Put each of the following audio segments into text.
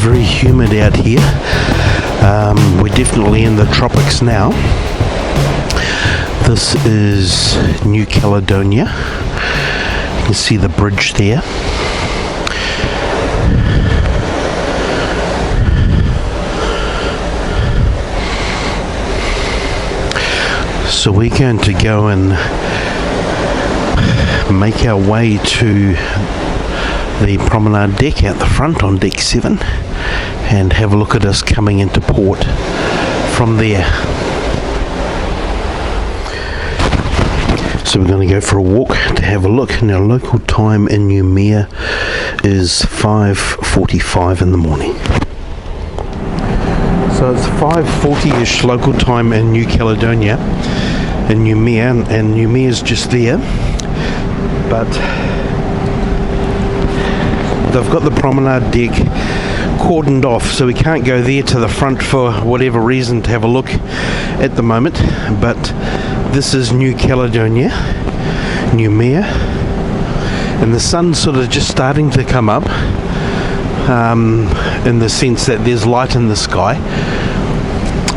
very humid out here. We're definitely in the tropics now. This is New Caledonia. You can see the bridge there. So we're going to go and make our way to the promenade deck out the front on deck 7 and have a look at us coming into port from there. So we're going to go for a walk to have a look. Now local time in Noumea is 5:45 in the morning. So it's 5:40ish local time in New Caledonia, in Noumea, and Noumea's just there. But they've got the promenade deck cordoned off, so we can't go there to the front for whatever reason to have a look at the moment. But this is New Caledonia, Noumea, and the sun's sort of just starting to come up, in the sense that there's light in the sky,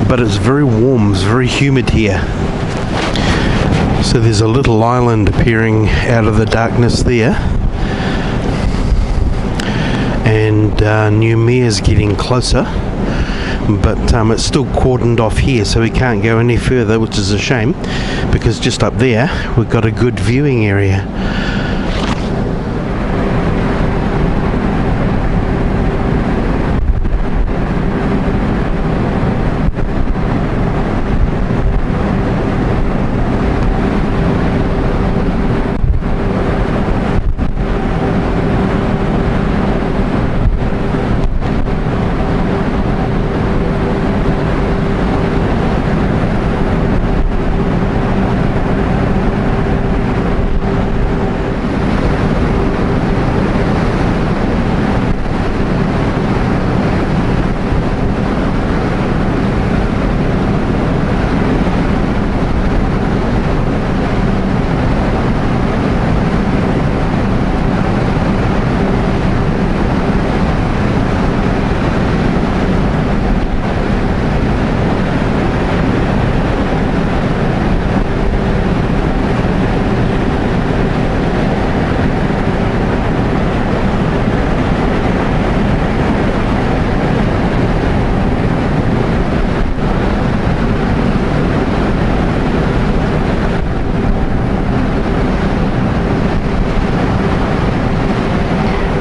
but it's very warm, it's very humid here. So there's a little island appearing out of the darkness there, and Noumea is getting closer, but it's still cordoned off here, so we can't go any further, which is a shame, because just up there we've got a good viewing area.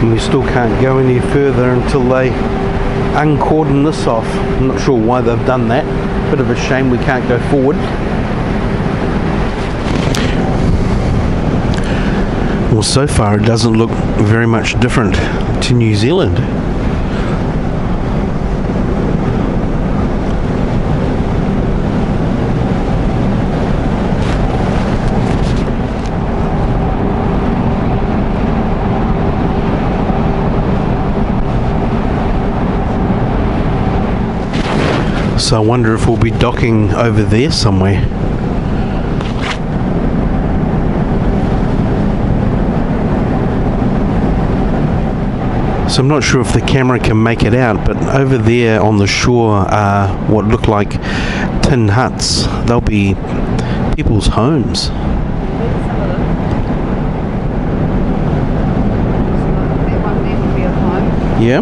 We still can't go any further until they uncordon this off. I'm not sure why they've done that. Bit of a shame we can't go forward. Well, so far it doesn't look very much different to New Zealand. So I wonder if we'll be docking over there somewhere. So I'm not sure if the camera can make it out, but over there on the shore are what look like tin huts. They'll be people's homes. Yeah.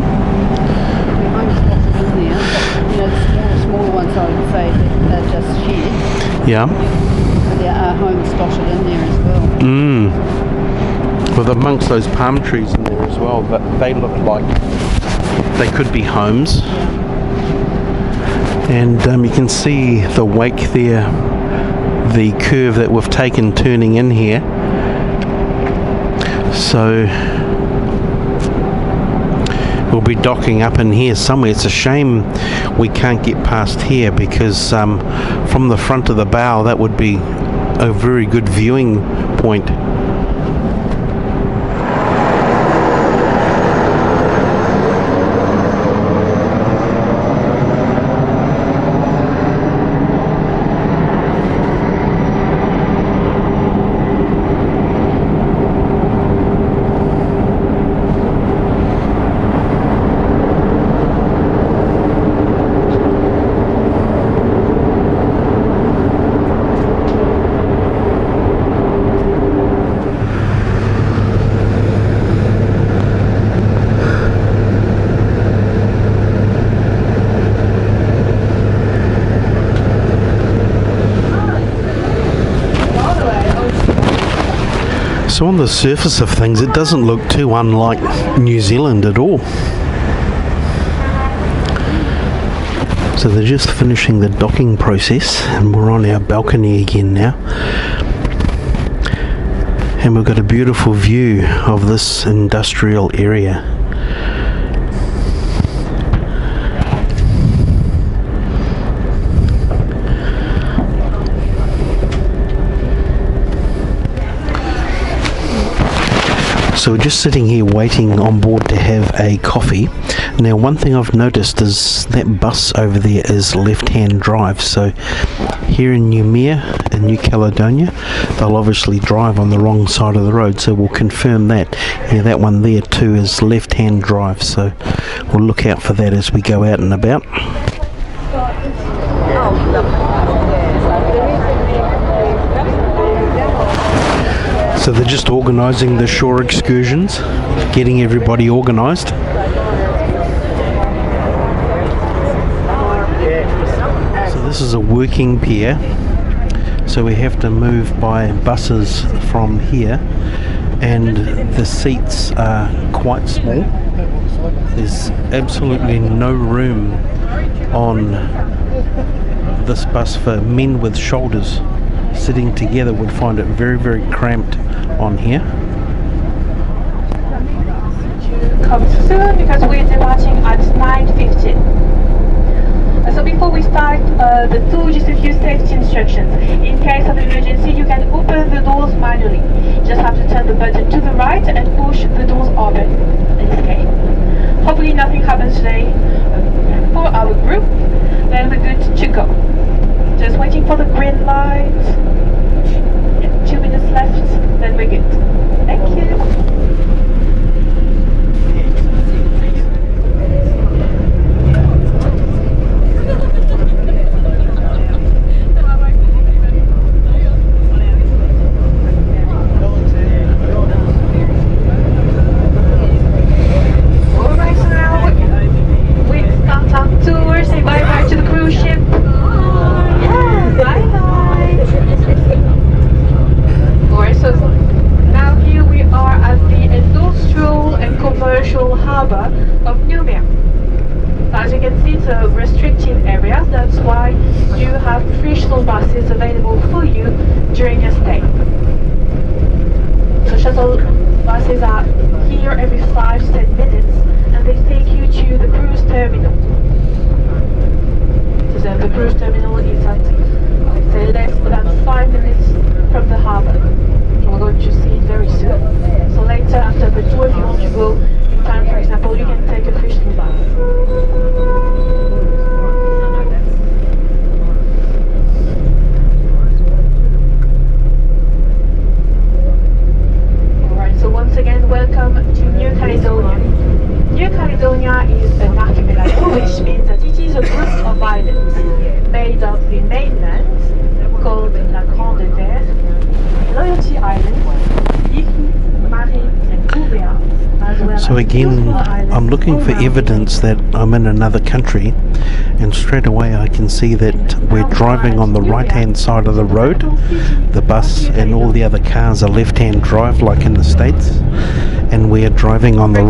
Yeah. But there are homes dotted in there as well. Well, amongst those palm trees in there as well, but they look like they could be homes. And you can see the wake there, the curve that we've taken turning in here. So we'll be docking up in here somewhere. It's a shame we can't get past here, because from the front of the bow that would be a very good viewing point. So on the surface of things, it doesn't look too unlike New Zealand at all. So they're just finishing the docking process, and we're on our balcony again now. And we've got a beautiful view of this industrial area. So we're just sitting here waiting on board to have a coffee. Now one thing I've noticed is that bus over there is left-hand drive. So here in Noumea, in New Caledonia, they'll obviously drive on the wrong side of the road. So we'll confirm that. Yeah, that one there too is left-hand drive. So we'll look out for that as we go out and about. So they're just organising the shore excursions, getting everybody organised. So this is a working pier, so we have to move by buses from here, and the seats are quite small. There's absolutely no room on this bus for men with shoulders. Sitting together would find it very, very cramped on here. Come soon because we're departing at 9:15. So before we start the tour, just a few safety instructions. In case of emergency, you can open the doors manually. Just have to turn the button to the right and push the doors open and escape. Hopefully nothing happens today for our group. Then we're good to go. Just waiting for the green light. Yeah, 2 minutes left, then we're good. Thank you. Alright, so now we start our tour. Say bye bye to the cruise ship. Bye bye. Alright, so now here we are at the industrial and commercial harbour of Noumea. As you can see, it's a restricted area. That's why you have free shuttle buses available for you during your stay. So shuttle buses are here every 5 to 10 minutes, and they take you to the cruise terminal. So the cruise terminal is at say less than 5 minutes from the harbour. We're going to see it very soon. So later after the tour, if you want to go in time, for example, you can take a fish to bus. Alright, so once again, welcome to New Caledonia. New Caledonia is an archipelago, which means that it is a group of islands made of the mainland, called La Grande Terre, Loyalty Island, Ihu, Marmite and Noumea, as well. So again, I'm looking for evidence that I'm in another country, and straight away I can see that we're driving on the right hand side of the road. The bus and all the other cars are left hand drive like in the States, and we are driving on the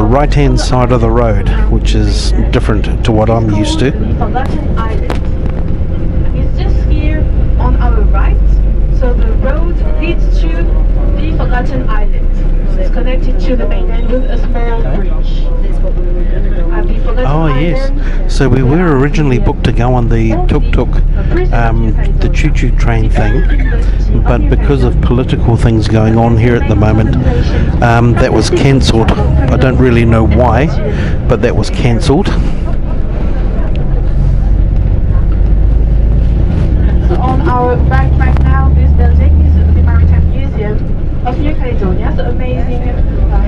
right hand side of the road, which is different to what I'm used to. Forgotten Island. It's just here on our right, so the road leads to the Forgotten Island. It's connected to the mainland with a small bridge. Oh yes, so we were originally booked to go on the tuk-tuk, the Chou Chou Train thing, but because of political things going on here at the moment, that was cancelled. I don't really know why, but that was cancelled. So on our right now, this building is the Maritime Museum of New Caledonia. So amazing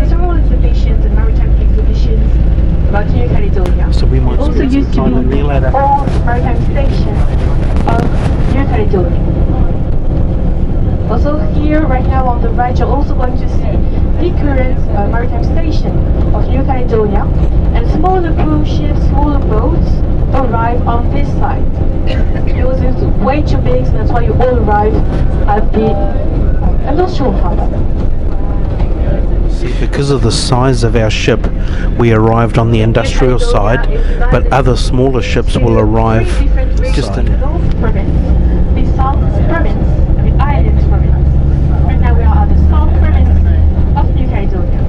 historical exhibitions and maritime exhibitions about New Caledonia. So we might also spend used to some time in be there later. all maritime station of New Caledonia. Also here, right now on the right, you're also going to see the current maritime station of New Caledonia, and smaller cruise ships, smaller boats arrive on this side. Yours is way too big, so that's why you all arrive at the and also harbour. See, because of the size of our ship, we arrived on the industrial side, but other smaller ships will arrive just in. North province, the South province, and the Islands province. Right now we are at the South province of New Caledonia.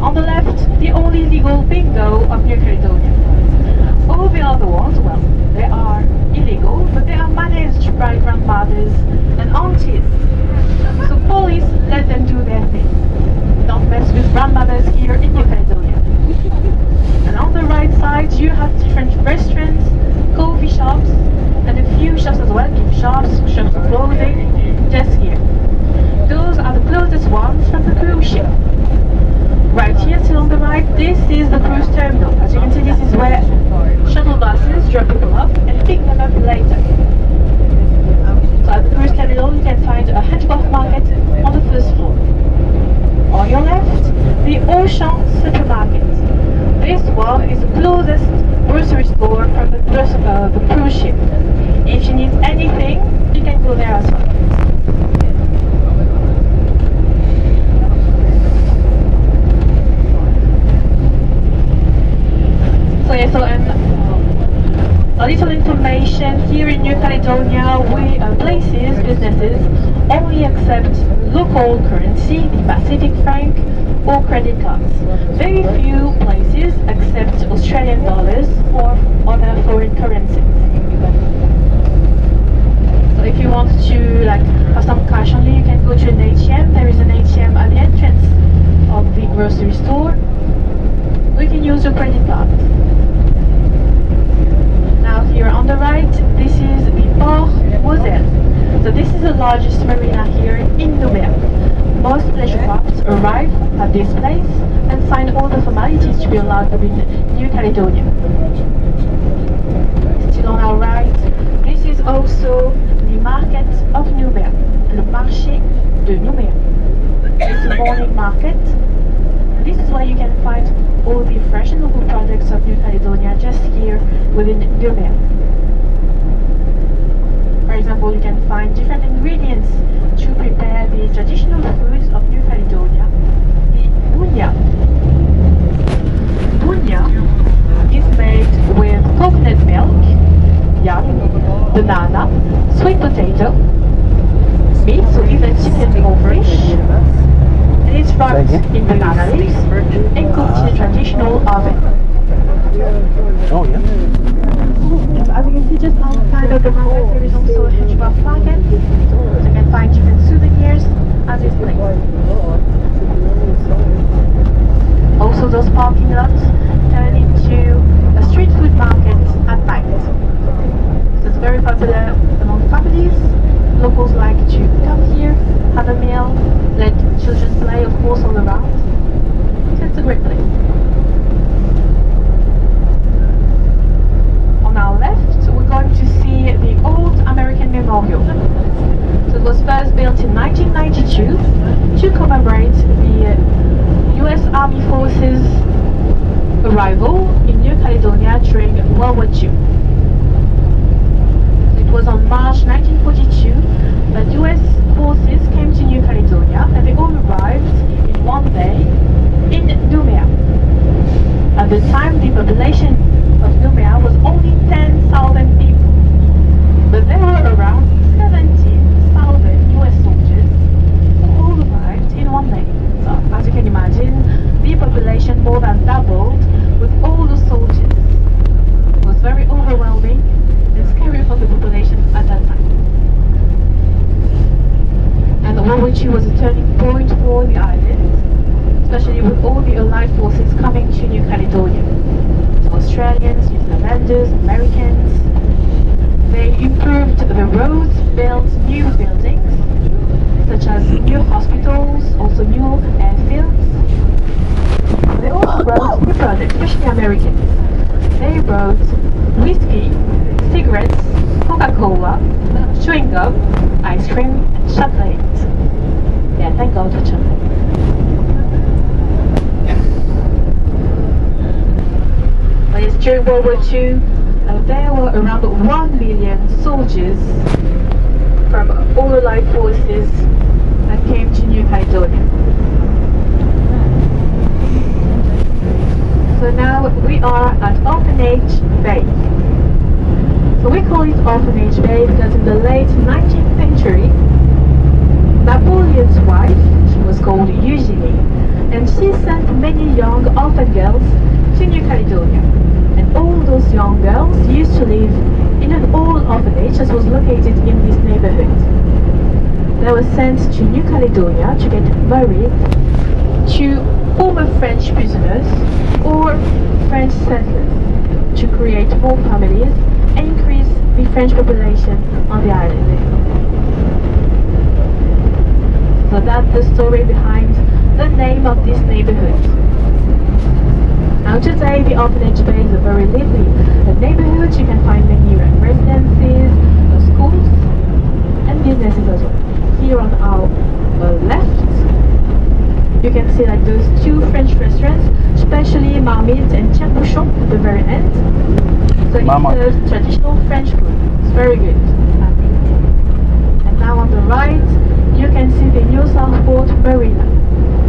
On the left, the only legal bingo of New Caledonia. All the other ones, well, they are illegal, but they are managed by grandmothers and aunties. So police let them do their thing. Don't mess with grandmothers here in New Caledonia. And on the right side, you have different restaurants, coffee shops, and a few shops as well, gift shops, shops of clothing, just here. Those are the closest ones from the cruise ship. Right here, still on the right, this is the cruise terminal. As you can see, this is where shuttle buses drop people off and pick them up later. So at the cruise terminal, you can find a handcraft market on the first floor. On your left, the Auchan supermarket. This one is the closest grocery store from the cruise ship. If you need anything, you can go there as well. So yeah, a little information here in New Caledonia, places, businesses only accept local currency, the Pacific franc or credit cards. Very few places accept Australian dollars or other foreign currencies. So if you want to have some cash on you, you can go to an ATM. There is an ATM at the entrance of the grocery store. We can use your credit card. Now here on the right, this is the Port Moselle. So this is the largest marina here in Noumea. Most pleasure crafts arrive at this place and sign all the formalities to be allowed within New Caledonia. Still on our right, this is also the market of Noumea, le marché de Noumea. It's a morning market. This is where you can find all the fresh and local products of New Caledonia just here within Noumea. For example, you can find different ingredients to prepare the traditional foods of New Caledonia, the bounia. Bounia is made with coconut milk, yam, banana, sweet potato, meat, so either chicken or fish. And it's wrapped in banana leaves and cooked in a traditional oven. Oh yeah. Yes, as you can see just outside of the market, there is also a hedgehog market. So you can find different souvenirs at this place. Also those parking lots turn into a street food market at night. So it's very popular among families. Locals like to come here, have a meal, let children play, of course, all around. So it's a great place. On our left, we're going to see the old American Memorial. So it was first built in 1992 to commemorate the US Army Forces arrival in New Caledonia during World War II. It was on March 1942 that US forces came to New Caledonia and they all arrived in one day in Noumea. At the time, the population of Noumea was only 10,000 people, but there were around 17,000 US soldiers who all arrived in one day. So, as you can imagine, the population more than doubled with all the soldiers. It was very overwhelming and scary for the population at that time. And World War II was a turning point for the island, especially with all the Allied forces coming to New Caledonia. So Australians, New Zealanders, Americans, they improved the roads, built new buildings, such as new hospitals, also new airfields. They also brought new products, especially Americans. They brought whiskey, cigarettes, Coca-Cola, chewing gum, ice cream, and chocolate. Yeah, thank God for chocolate. But yes, during World War II, there were around 1 million soldiers from all Allied forces and came to New Caledonia. So now we are at Orphanage Bay. So we call it Orphanage Bay because in the late 19th century, Napoleon's wife, she was called Eugenie, and she sent many young orphan girls to New Caledonia. And all those young girls used to live in an old orphanage that was located in this neighborhood. They were sent to New Caledonia to get married to former French prisoners or French settlers to create more families and increase the French population on the island. So that's the story behind the name of this neighborhood. Now today the Orphanage Bay is a very lively neighborhood. You can find many residences, schools and businesses as well. Here on our left you can see like those two French restaurants, especially Marmite and Chou Chou at the very end. So it serves traditional French food. It's very good. And now on the right you can see the New Southport Marina.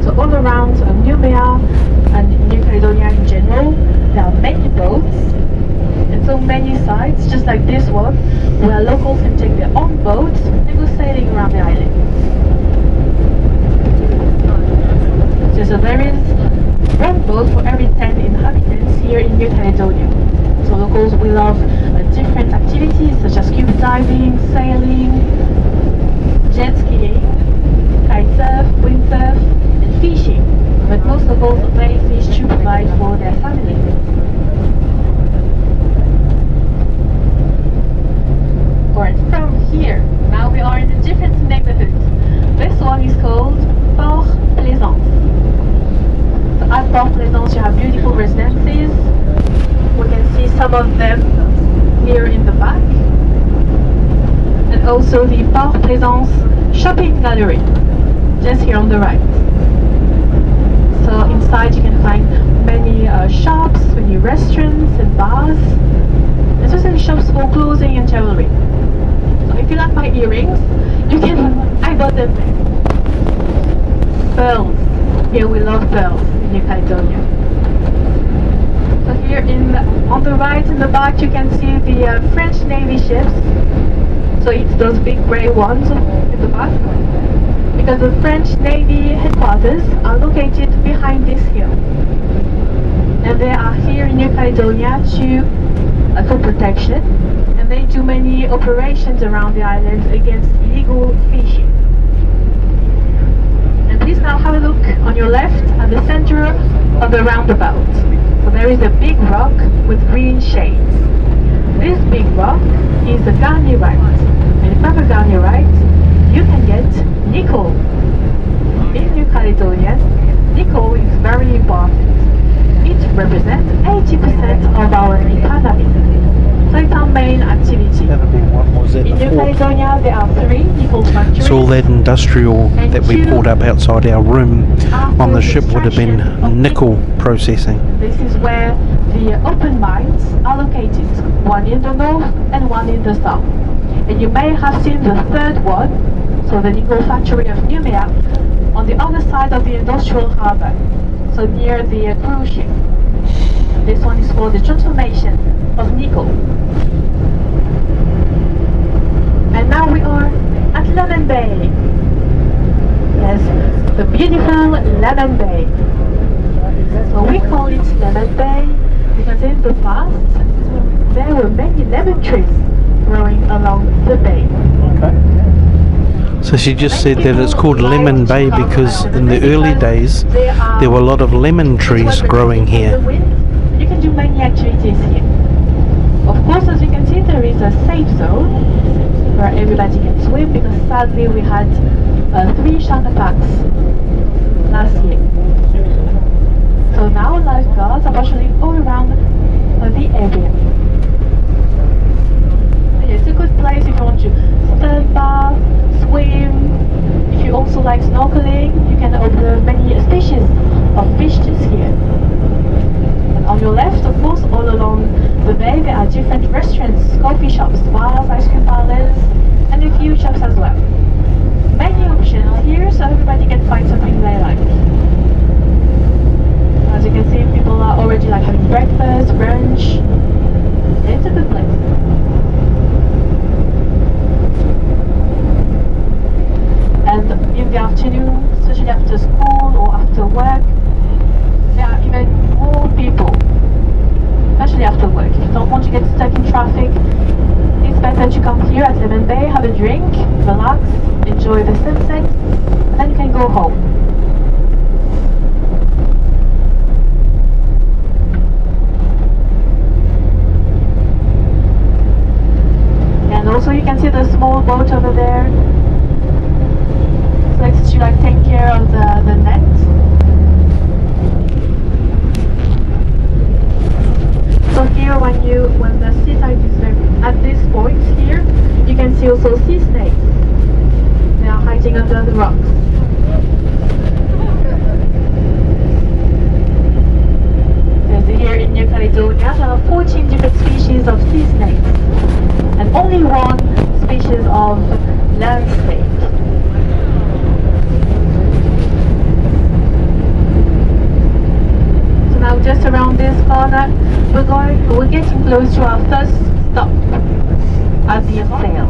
So all around Noumea and New Caledonia in general, there are many boats and so many sites, just like this one, where locals can take their own boats and go sailing around the island. So there is one boat for every 10 inhabitants here in New Caledonia. So locals will love different activities such as scuba diving, sailing, jet skiing, kitesurf, windsurf, and fishing. But most locals they fish to provide for their families. Alright, from here, now we are in a different neighborhood. This one is called Port Plaisance. So at Port Plaisance you have beautiful residences. We can see some of them here in the back. And also the Port Plaisance shopping gallery, just here on the right. So inside you can find many shops, many restaurants and bars, especially shops for clothing and jewelry. So if you like my earrings, you can, I got them there. Pearls, here we love pearls in New Caledonia. So here on the right in the back you can see the French Navy ships. So it's those big grey ones in the back. Because the French Navy headquarters are located behind this hill. And they are here in New Caledonia for protection. And they do many operations around the island against illegal fishing. And please now have a look on your left at the center of the roundabout. So there is a big rock with green shades. This big rock is the Garnierite. And if you have a Garnierite, you can get nickel. In New Caledonia, nickel is very important. It represents 80% of our economy. So it's our main activity. In New Caledonia, there are 3 nickel factories. So all that industrial that we pulled up outside our room on the ship would have been nickel processing. This is where the open mines are located, one in the north and one in the south. And you may have seen the third one, so the nickel factory of Noumea, on the other side of the industrial harbour, so near the cruise ship. This one is for the transformation of nickel. And now we are at Lemon Bay. Yes, the beautiful Lemon Bay. So we call it Lemon Bay because in the past there were many lemon trees growing along the bay. So she just said that it's called Lemon Bay because in the early days there were a lot of lemon trees growing here. You can do many activities here. Of course, as you can see, there is a safe zone where everybody can swim because sadly we had 3 shark attacks last year. So now lifeguards are patrolling all around the area. It's a good place if you want to sun bath, swim. If you also like snorkeling, you can observe many species of fishes here. And on your left, of course, all along the bay, there are different restaurants, coffee shops, bars, ice cream parlors, and a few shops as well. Many options here, so boat over there. So it's to like take care of the net. So here when the sea tide is at this point here, you can see also sea snakes. They are hiding under the rocks. So here in New Caledonia, there are 14 different species of sea snakes and only one species of land snake. So now just around this corner, we're getting close to our first stop at the sail.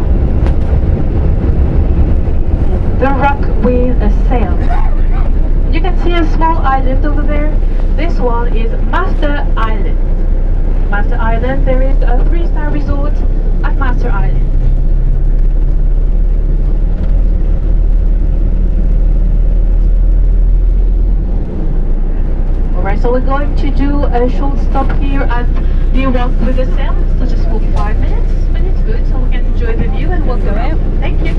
The rock with a sail. You can see a small island over there. This one is Master Island. Master Island, there is a 3-star resort at Master Island. Alright, so we're going to do a short stop here at the Rock with the Sail. So just for 5 minutes, but it's good, so we can enjoy the view and we'll go out. Thank you.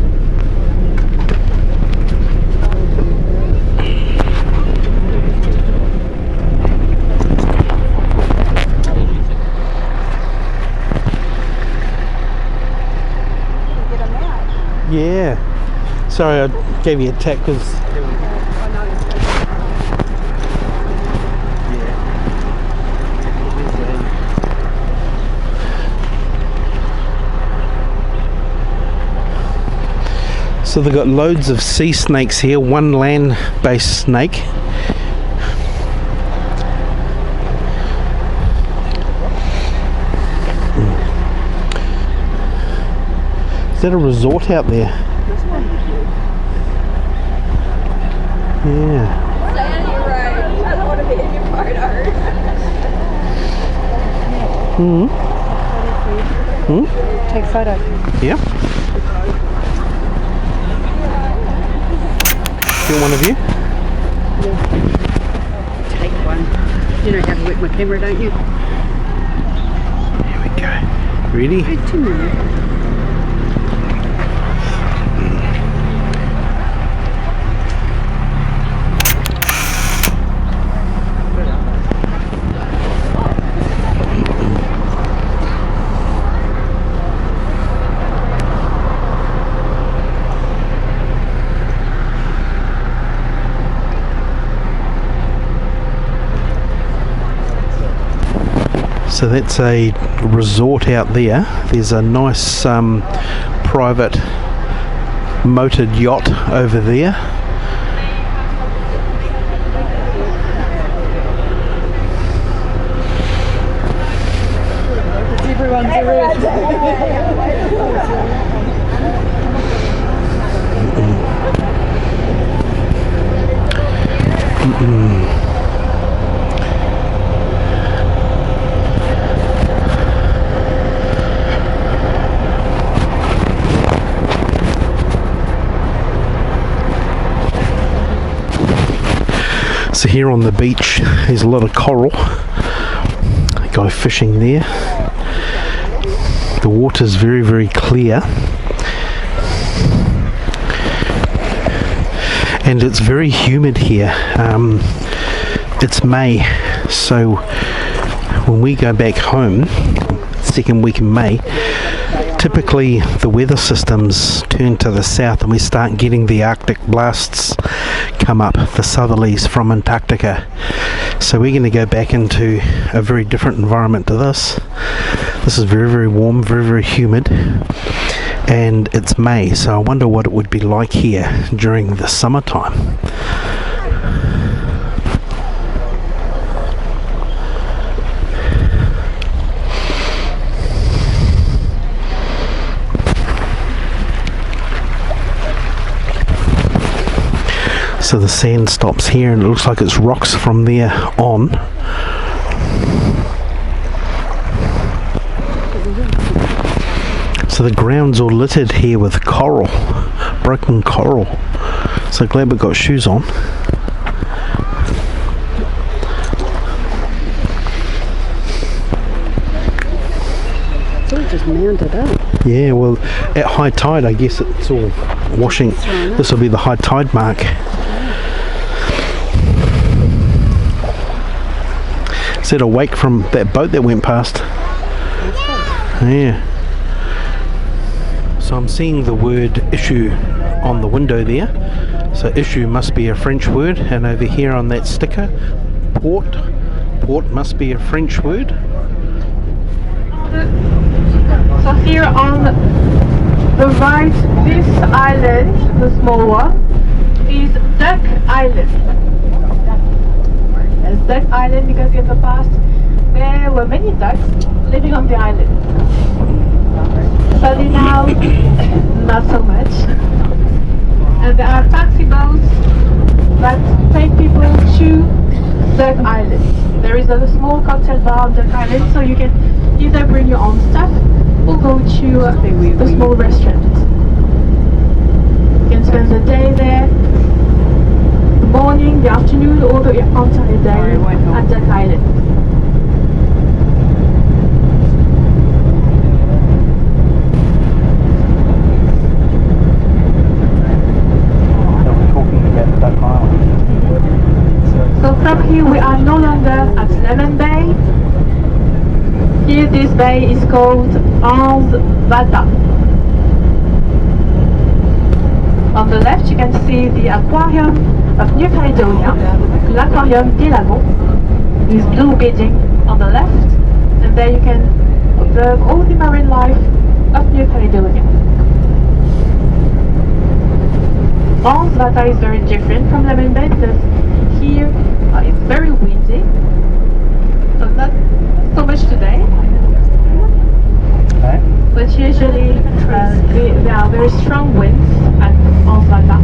Yeah. Sorry, I gave you a tap because. So they've got loads of sea snakes here, one land-based snake. Is that a resort out there? Yeah. You're right. I don't want to be in your photo. Take a photo. Yeah. You want one of you? Take one. You know how to work my camera, don't you? Here we go. Ready? 2 minutes. So that's a resort out there. There's a nice private motored yacht over there. Everyone's a So here on the beach there's a lot of coral. A guy fishing there. The water's very, very clear. And it's very humid here. It's May, so when we go back home, second week in May, typically the weather systems turn to the south and we start getting the Arctic blasts come up, the southerlies from Antarctica. So we're going to go back into a very different environment to this. This is very, very warm, very, very humid, and it's May, so I wonder what it would be like here during the summertime. So the sand stops here and it looks like it's rocks from there on. So the ground's all littered here with coral, broken coral. So glad we got shoes on. It's all just mounted up. Yeah, well, at high tide, I guess it's all washing. This will be the high tide mark. Is that a wake from that boat that went past? Yeah. So I'm seeing the word issue on the window there. So issue must be a French word, and over here on that sticker, port must be a French word. So here on the right, this island, the small one, is Duck Island. It's Duck Island because in the past there were many ducks living on the island. Sadly now, not so much. And there are taxi boats that take people to Duck Island. There is a small cocktail bar on Duck Island, so you can either bring your own stuff or go to a small restaurant. You can spend the day there, the morning, the afternoon, or the entire day at Duck Island. So from here we are no longer at Lemon Bay. Here this bay is called nzbeeker. On the left you can see the aquarium of New Caledonia, l'Aquarium des Lagons, with blue bedding on the left, and there you can observe all the marine life of New Caledonia. Nzbeeker is very different from Lemon Bay because here it's very windy, so not so much today, but usually there are very strong winds at Nzbeeker,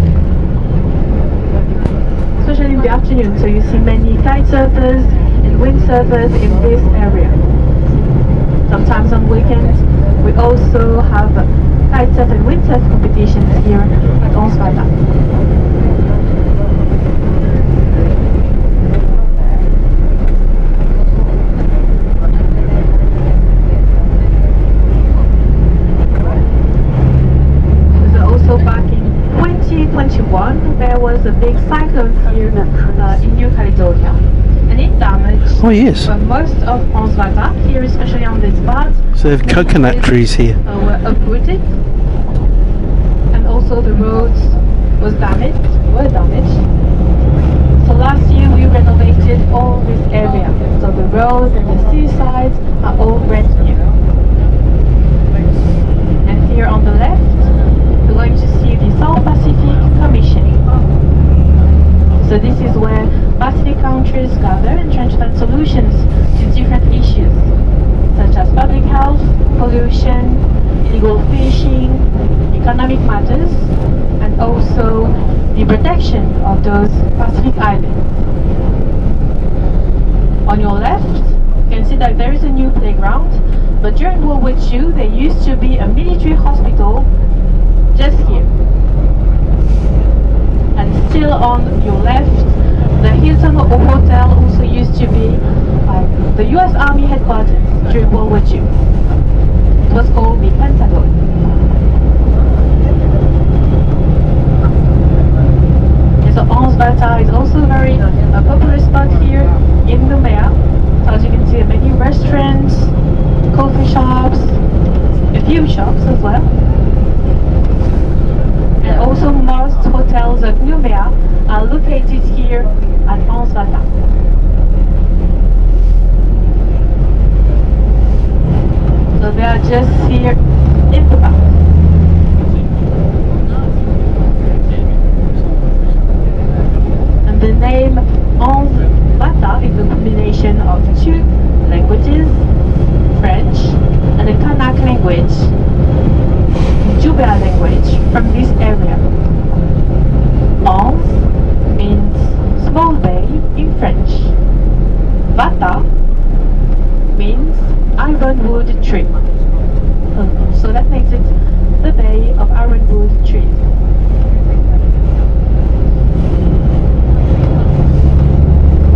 especially in the afternoon, so you see many kite surfers and windsurfers in this area. Sometimes on weekends we also have kite surf and windsurf competitions here at Nzbeeker. Back in 2021 there was a big cyclone here in New Caledonia, and it damaged most of Nzbeeker here, especially on this part. So they have coconut trees here. Were uprooted, and also the roads were damaged. So last year we renovated all this area, so the roads and the seasides are all brand new. And here on the left we're going to see the South Pacific Commission. So this is where Pacific countries gather and try to find solutions to different issues, such as public health, pollution, illegal fishing, economic matters, and also the protection of those Pacific islands. On your left, you can see that there is a new playground, but during World War II there used to be a military hospital just here. And still on your left, the Hilton Hotel also used to be the US Army headquarters during World War II. It was called the Pentagon. And so Nzbeeker is also a very popular spot here in Noumea. So as you can see, many restaurants, coffee shops, a few shops as well. And also most hotels of Noumea are located here at Nzbeeker. So they are just here in the back. And the name Nzbeeker is a combination of two languages, French and the Kanak language, Noumea language from this area. Nz means small bay in French. Bata means ironwood tree. So that makes it the bay of ironwood trees.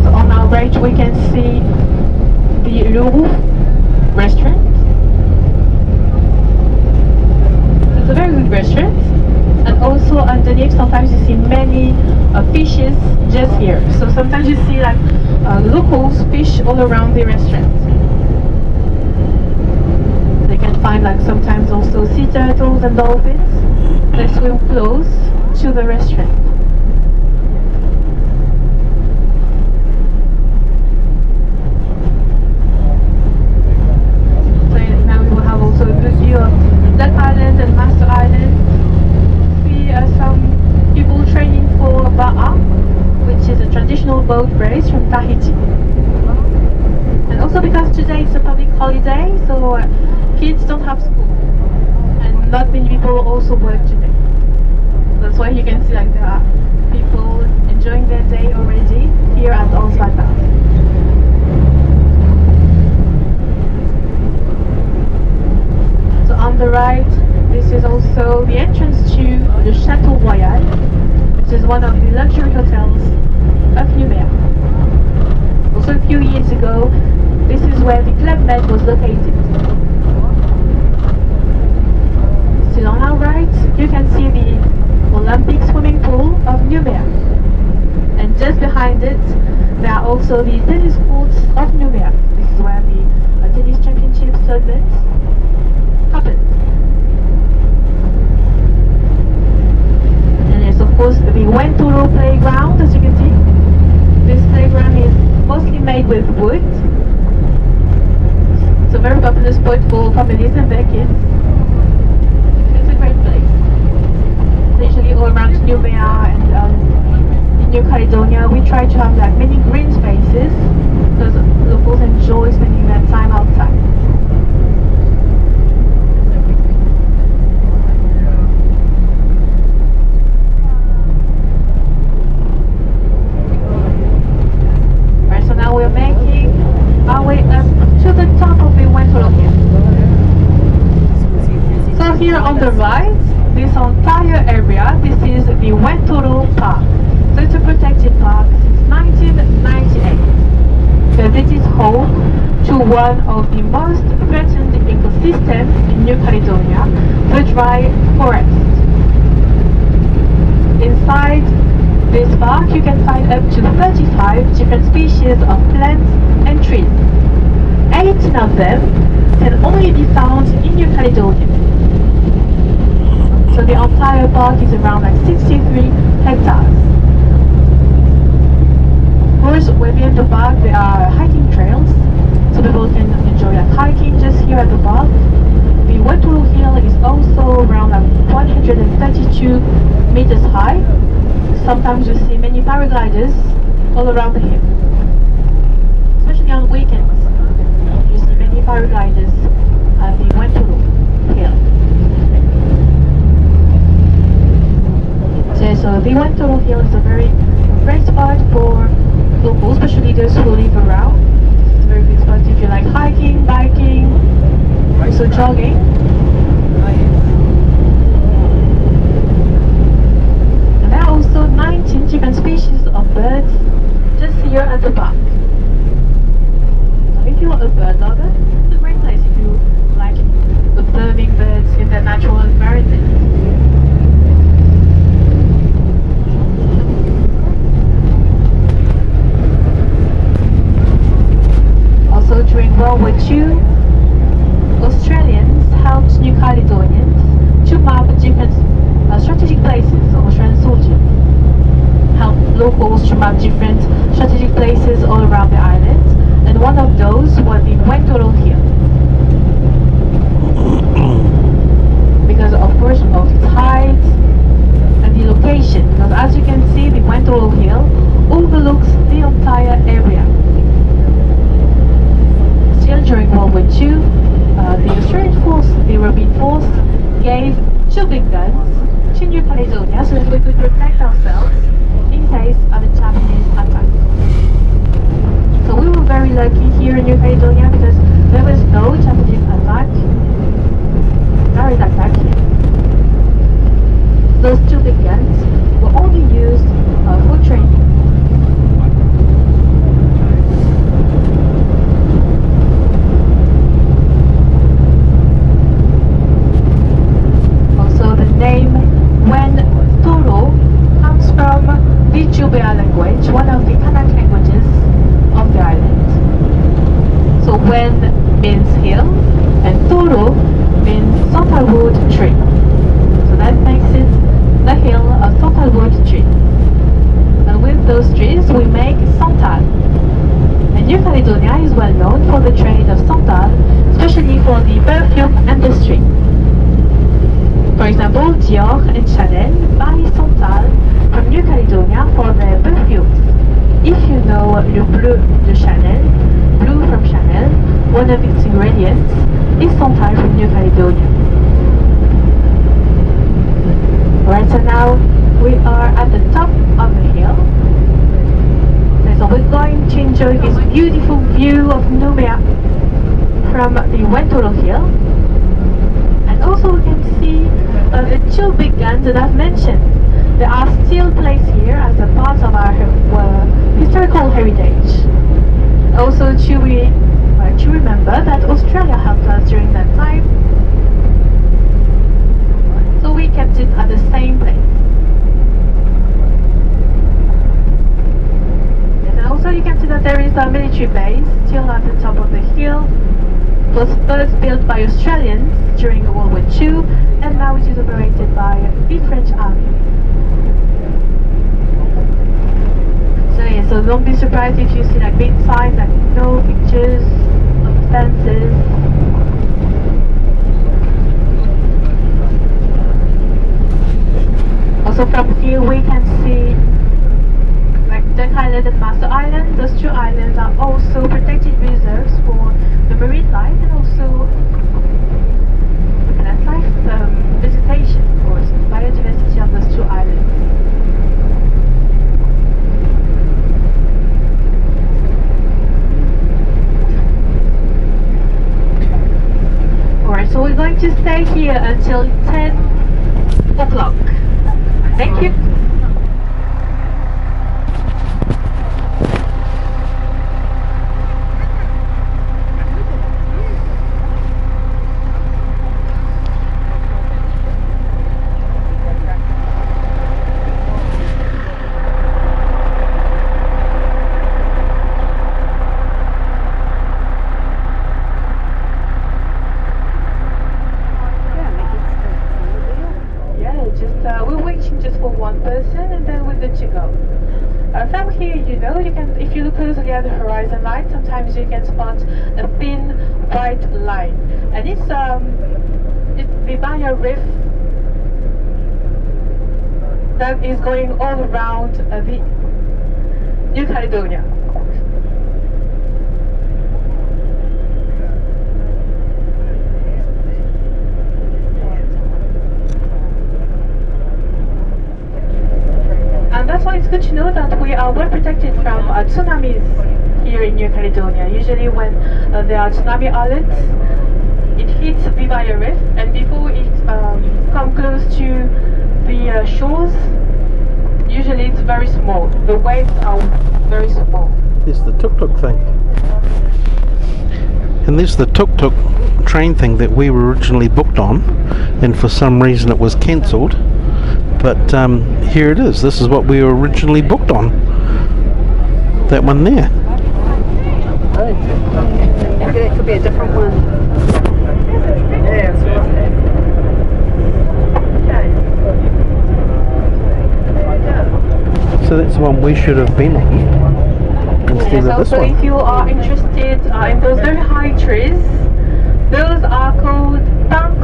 So on our right we can see the Le Roux restaurant. see like locals fish all around the restaurant. They can find like sometimes also sea turtles and dolphins that swim close to the restaurant. So now we will have also a good view of Duck Island and Master Island. See some people training for Ba'a, which is a traditional boat race from Tahiti. And also because today it's a public holiday, so kids don't have school. And not many people also work today. That's why you can see like there are people enjoying their day already here at Osvalda. So on the right, this is also the entrance to the Chateau Royal, which is one of the luxury hotels of Noumea. Also a few years ago, this is where the Club Med was located. Still on our right, you can see the Olympic swimming pool of Noumea. And just behind it, there are also the tennis courts of Noumea. This is where the tennis championship tournament happened. And yes, of course, the Wenturo playground, as you can see. This playground is mostly made with wood. It's a very popular spot for families and their kids. It's a great place. Usually all around Noumea and in New Caledonia, we try to have like many green spaces because locals enjoy spending their time outside. Alright, so now we're making our way up to the top of the Wentolo Hill. So here on the right, this entire area, this is the Wentolo Park. So it's a protected park since 1998. So this is home to one of the most threatened ecosystems in New Caledonia, the dry forest. Inside this park you can find up to 35 different species of plants and trees. 18 of them can only be found in New Caledonia. So the entire park is around like 63 hectares. Of course, within the park there are hiking trails, so people can enjoy like hiking just here at the park. The Wentolo Hill is also around like 132 meters high. Sometimes you see many paragliders all around the hill, especially on weekends. You see many paragliders at the Wentolo Hill. So the Wentolo Hill is a very great spot for locals, especially those who live around. It's a very good spot if you like hiking, biking, also jogging. And there are also 19 different species of birds just here at the park. So if you're a bird lover, it's a great place if you like observing birds in their natural environment. Also during World War II, Australians helped New Caledonians to map different strategic places. So Australian soldiers helped locals to map different strategic places all around the island, and one of those was the Wentolo Hill. Because of course of its height and the location, because as you can see the Wentolo Hill overlooks the entire area. Still during World War II, the Australian force, the European force, gave 2 big guns to New Caledonia so that we could protect ourselves in case of a Japanese attack. So we were very lucky here in New Caledonia because there was no Japanese attack, direct attack here. Those 2 big guns were only used for training. Name Wentolo comes from the Jubea language, one of the Kanak languages Wen means hill, and Toro means sandalwood tree. So that makes it the hill of sandalwood tree. And with those trees we make santal. And New Caledonia is well known for the trade of santal, especially for the perfume industry. For example, Dior and Chanel buy santal from New Caledonia for their perfumes. If you know Le Bleu de Chanel, blue from Chanel, one of its ingredients is santal from New Caledonia. Right, so now we are at the top of the hill. So we're going to enjoy this beautiful view of Noumea from the Wentolo Hill. And also we can see the two big guns that I've mentioned. They are still placed here as a part of our historical heritage. Also to remember that Australia helped us during that time. So we kept it at the same place. Also you can see that there is a military base still at the top of the hill. It was first built by Australians during World War II and now it is operated by the French Army. So don't be surprised if you see like big signs like no pictures of fences. Also from here we can see Duck Island and Master Island. Those two islands are also protected reserves for the marine life and also plant life visitation, of course, the biodiversity of those two islands. Alright, so we're going to stay here until 10 o'clock. Thank you. From here, you can, if you look closely at the horizon line, sometimes you can spot a thin white line, and it's the barrier reef that is going all around the New Caledonia. And that's why it's good to know that we are well protected from tsunamis here in New Caledonia. Usually when there are tsunami alerts, it hits the barrier reef, and before it comes close to the shores, usually it's very small. The waves are very small. There's the tuk-tuk thing. And there's the tuk-tuk train thing that we were originally booked on, and for some reason it was cancelled. But here it is. This is what we were originally booked on. That one there. It could be a different one. So that's the one we should have been on instead of this also, one. if you are interested in those very high trees, those are called pin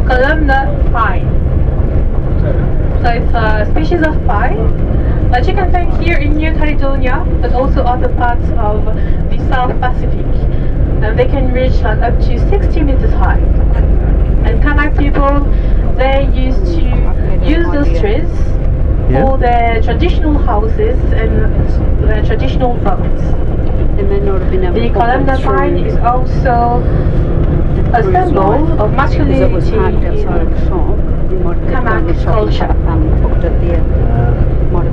columnar pine. So it's a species of pine that you can find here in New Caledonia, but also other parts of the South Pacific. And they can reach like up to 60 meters high. And Kanak people, they used to use those trees for their traditional houses and their traditional boats. The columnar pine is also a symbol of masculinity in Kanak culture.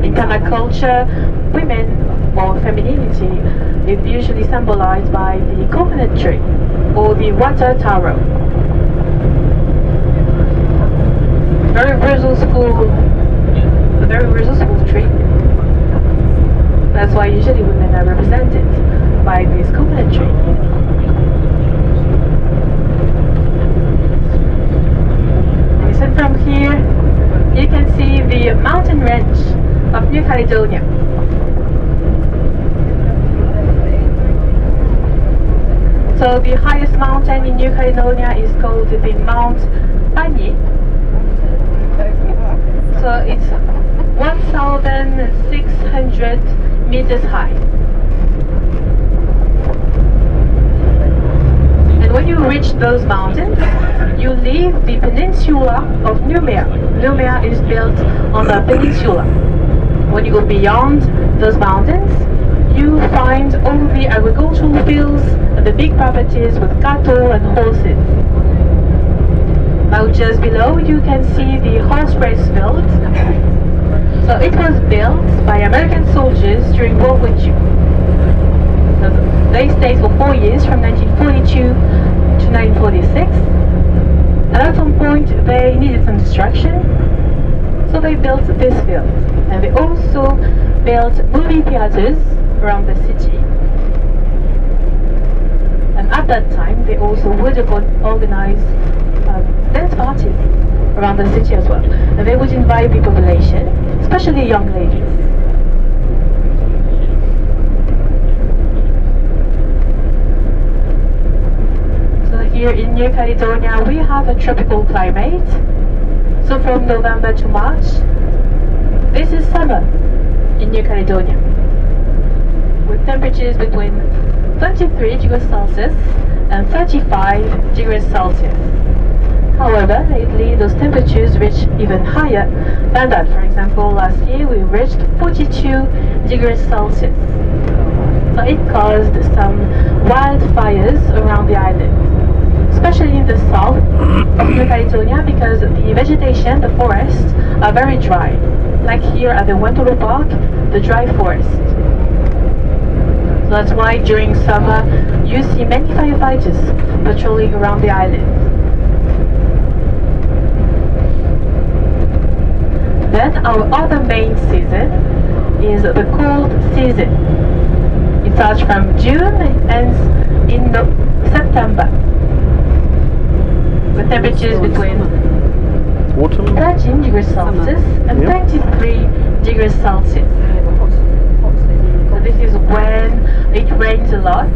In Kanak culture, women, or femininity, is usually symbolized by the coconut tree or the water taro. A very resourceful tree. That's why usually women are represented by this coconut tree. So the highest mountain in New Caledonia is called the Mount Panier. So it's 1,600 meters high. And when you reach those mountains, you leave the peninsula of Noumea. Noumea is built on the peninsula. When you go beyond those mountains, you find all the agricultural fields and the big properties with cattle and horses. Now just below you can see the horse race field. So it was built by American soldiers during World War II. So they stayed for 4 years from 1942 to 1946. And at some point they needed some destruction, so they built this field. And they also built movie theaters around the city. And at that time they also would organize dance parties around the city as well. And they would invite the population, especially young ladies. So here in New Caledonia we have a tropical climate. So from November to March, this is summer in New Caledonia, with temperatures between 23 degrees Celsius and 35 degrees Celsius. However, lately those temperatures reach even higher than that. For example, last year we reached 42 degrees Celsius. So it caused some wildfires around the island, especially in the south of New Caledonia, because the vegetation, the forests, are very dry. Like here at the Wentolo Park, the dry forest. So that's why during summer you see many firefighters patrolling around the island. Then our other main season is the cold season. It starts from June and ends in September, with temperatures between 13 degrees Celsius and 23 degrees Celsius. So this is when it rains a lot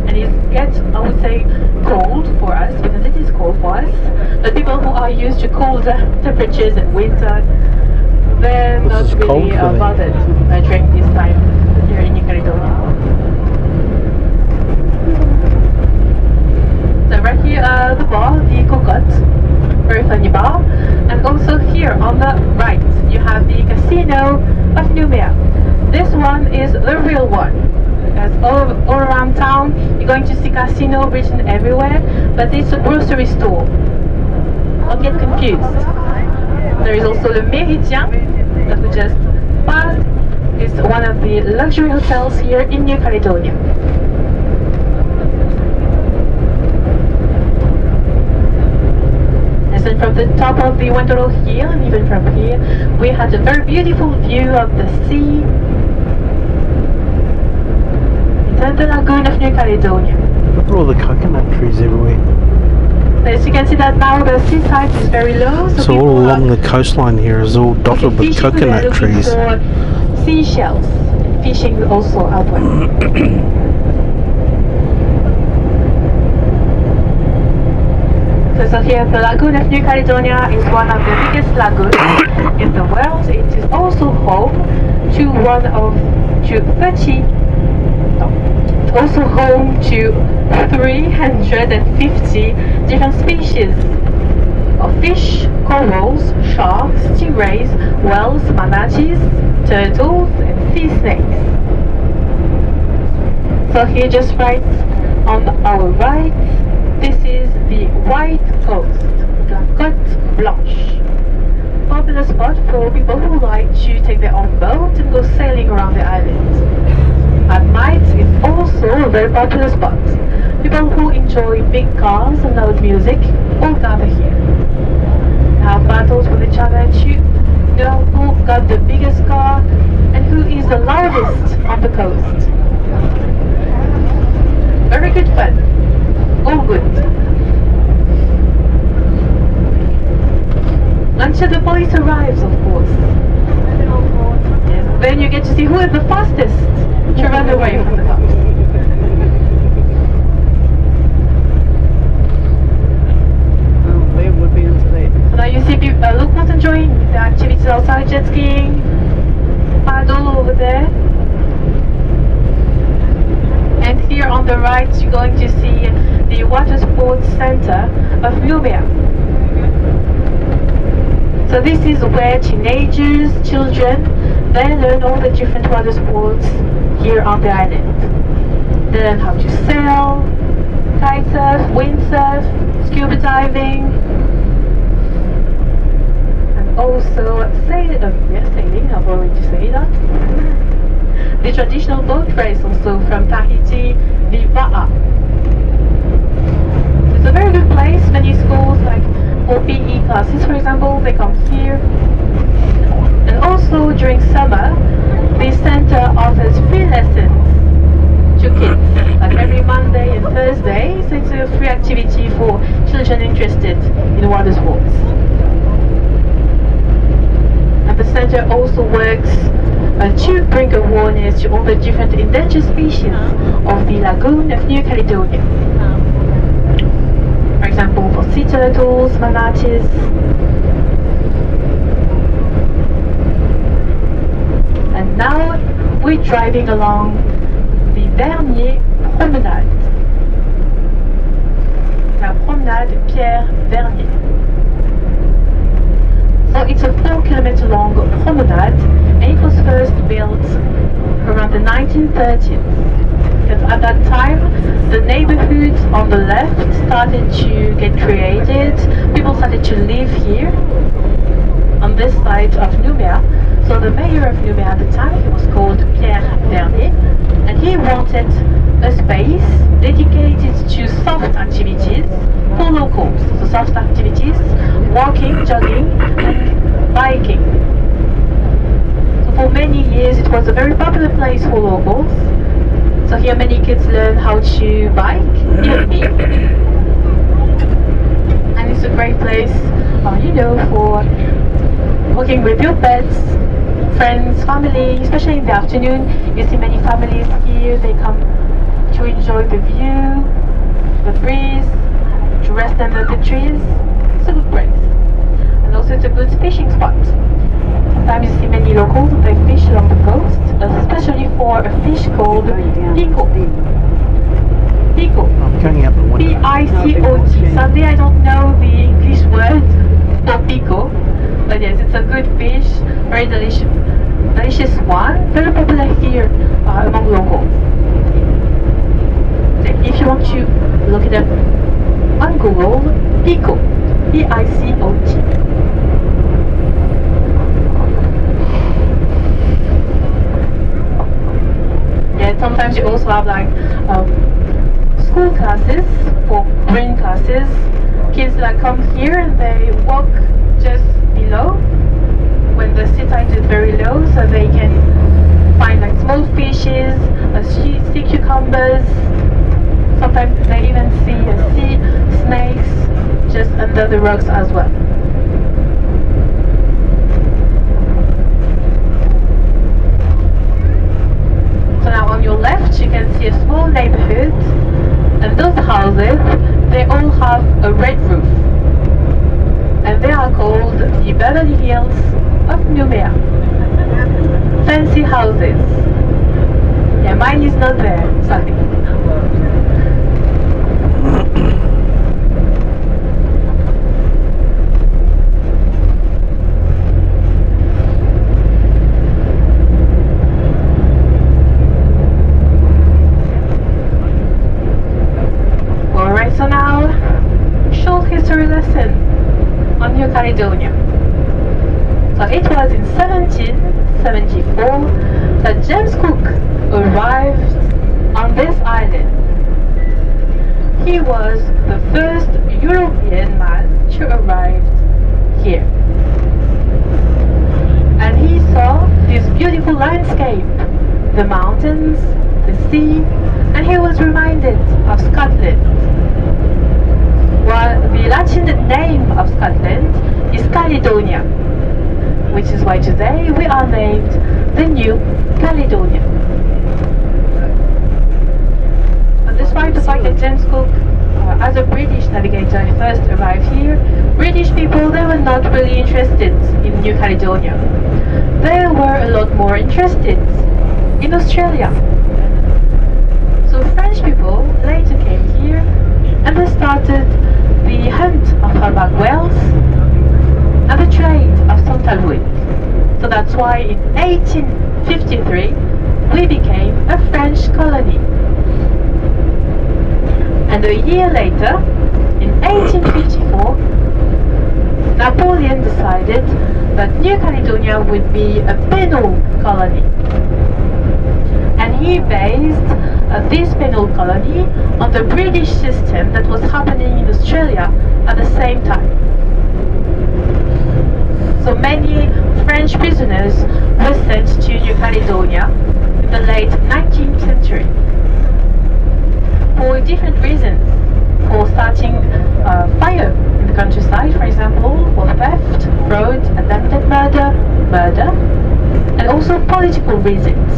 and it gets, I would say, cold for us, because it is cold for us. But people who are used to colder temperatures in winter, they're not really bothered during this time here in New Caledonia. So right here the bar, the Cocotte, very funny bar. And also here on the right you have the Casino of Noumea. This one is the real one, because all around town you're going to see casino written everywhere, but it's a grocery store. Don't get confused. There is also the Méridien that we just passed. It's one of the luxury hotels here in New Caledonia. And from the top of the Wentolo Hill, and even from here, we had a very beautiful view of the sea. It's the lagoon of New Caledonia. Look at all the coconut trees everywhere. As you can see that now the seaside is very low. So all along the coastline here is all dotted with coconut trees. For seashells, fishing also outward. So here the lagoon of New Caledonia is one of the biggest lagoons in the world. It is also home to also home to 350 different species of fish, corals, sharks, stingrays, whales, manatees, turtles, and sea snakes. So here just right on our right, this is the White Coast, La Côte Blanche. Popular spot for people who like to take their own boat and go sailing around the island. At night, it's also a very popular spot. People who enjoy big cars and loud music all gather here. They have battles with each other to know who got the biggest car and who is the loudest on the coast. Very good fun. All good. Until the police arrives, of course. Yes. Then you get to see who is the fastest to run away from the cops. here on the right, you're going to see the water sports center of Noumea. So this is where teenagers, children, they learn all the different water sports here on the island. They learn how to sail, kitesurf, windsurf, scuba diving, and also sailing, I've already said that. The traditional boat race also from Tahiti, the Va'a. It's a very good place. Many schools, like for PE classes, for example, they come here. And also during summer, the center offers free lessons to kids, like every Monday and Thursday. So it's a free activity for children interested in water sports. And the center also works to bring awareness to all the different endangered species of the lagoon of New Caledonia. For example, for sea turtles, manatees. And now we're driving along the Vernier Promenade. La Promenade Pierre Vernier. So it's a 4-kilometer long promenade, and it was first built around the 1930s. Because at that time, the neighborhood on the left started to get created. People started to live here on this side of Noumea. So the mayor of Noumea at the time, he was called Pierre Vernier, and he wanted a space dedicated to soft activities for locals. So soft activities, walking, jogging, and biking. So for many years it was a very popular place for locals. So here many kids learn how to bike, even me. And it's a great place, for walking with your pets, friends, family, especially in the afternoon. You see many families here, they come to enjoy the view, the breeze, to rest under the trees. It's a good place. And also it's a good fishing spot. Sometimes you see many locals, they fish along the coast, especially for a fish called pico. Pico. I'm going out the window. P-I-C-O-T. Sadly I don't know the English word for pico, but yes, it's a good fish, very delicious one, very popular here among locals. If you want to look it up on Google, pico, P-I-C-O-T. Yeah, sometimes you also have like school classes or green classes. Kids that come here and they walk just below when the sea tide is very low, so they can find like small fishes, sea cucumbers. Sometimes they even see sea snakes just under the rocks as well. So now on your left you can see a small neighborhood, and those houses, they all have a red roof. And they are called the Beverly Hills of Noumea. Fancy houses. Yeah, mine is not there, sadly. Alright, so now, short history lesson on New Caledonia. So it was in 1774 that James Cook arrived on this island. He was the first European man to arrive here. And he saw this beautiful landscape, the mountains, the sea, and he was reminded of Scotland. While the Latin name of Scotland is Caledonia, which is why today we are named the New Caledonia. And despite the fact that James Cook, as a British navigator, first arrived here, British people, they were not really interested in New Caledonia. They were a lot more interested in Australia. So French people that's why in 1853 we became a French colony. And a year later, in 1854, Napoleon decided that New Caledonia would be a penal colony. And he based this penal colony on the British system that was happening in Australia at the same time. So many French prisoners were sent to New Caledonia in the late 19th century for different reasons. For starting fire in the countryside, for example, for theft, fraud, attempted murder, and also political reasons.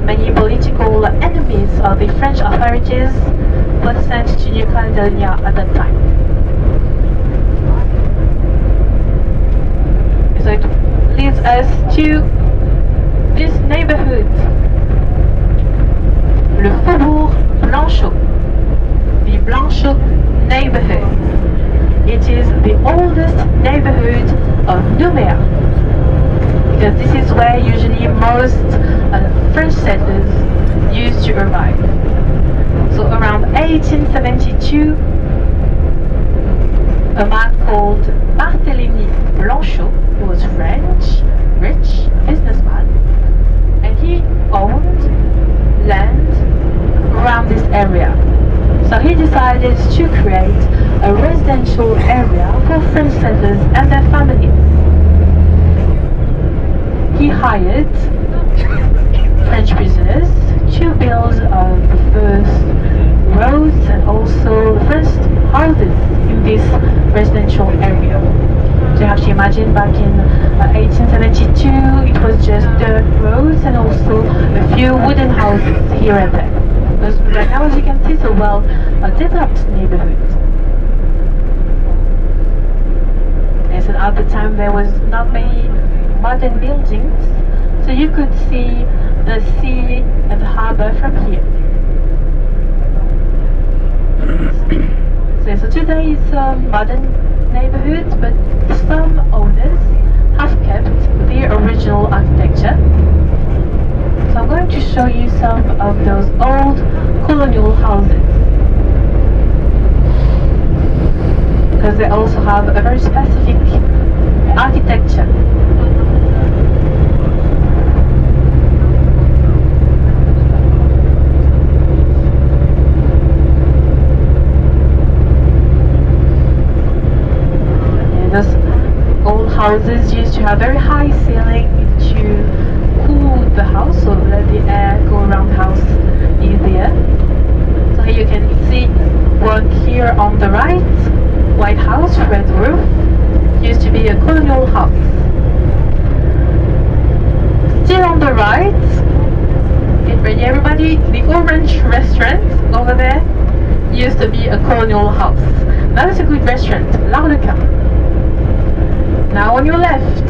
Many political enemies of the French authorities were sent to New Caledonia at that time. So it leads us to this neighborhood, le Faubourg Blanchot, the Blanchot neighborhood. It is the oldest neighborhood of Noumea, because this is where usually most French settlers used to arrive. So around 1872, a man called Barthélemy Blanchot, who was French, rich businessman, and he owned land around this area. So he decided to create a residential area for French settlers and their families. He hired French prisoners to build the first roads and also the first houses in this residential area. So you have to imagine back in 1872 it was just dirt roads and also a few wooden houses here and there. Because right now, as you can see, it's a well developed neighborhood. Yes, and at the time there was not many modern buildings, so you could see the sea and the harbor from here. So today it's a modern neighborhood, but some owners have kept the original architecture. So I'm going to show you some of those old colonial houses, because they also have a very specific architecture. Those old houses used to have very high ceiling to cool the house, so let the air go around the house easier. So here you can see one here on the right, white house, red roof, used to be a colonial house. Still on the right, get ready everybody, the orange restaurant over there used to be a colonial house. That is a good restaurant, L'Arlequin. Now on your left,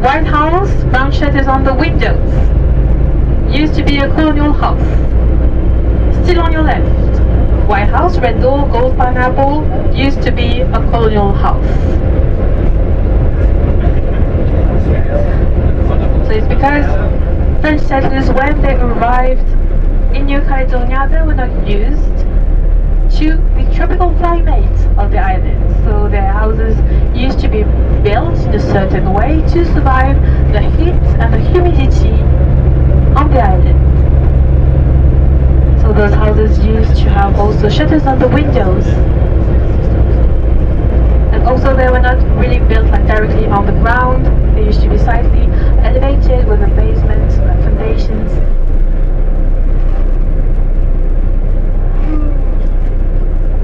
white house, brown shutters on the windows. Used to be a colonial house. Still on your left, white house, red door, gold pineapple. Used to be a colonial house. So it's because French settlers, when they arrived in New Caledonia, they were not used to the tropical climate of the island. So their houses used to be built in a certain way to survive the heat and the humidity on the island. So those houses used to have also shutters on the windows. And also they were not really built like directly on the ground. They used to be slightly elevated with a basement, foundations.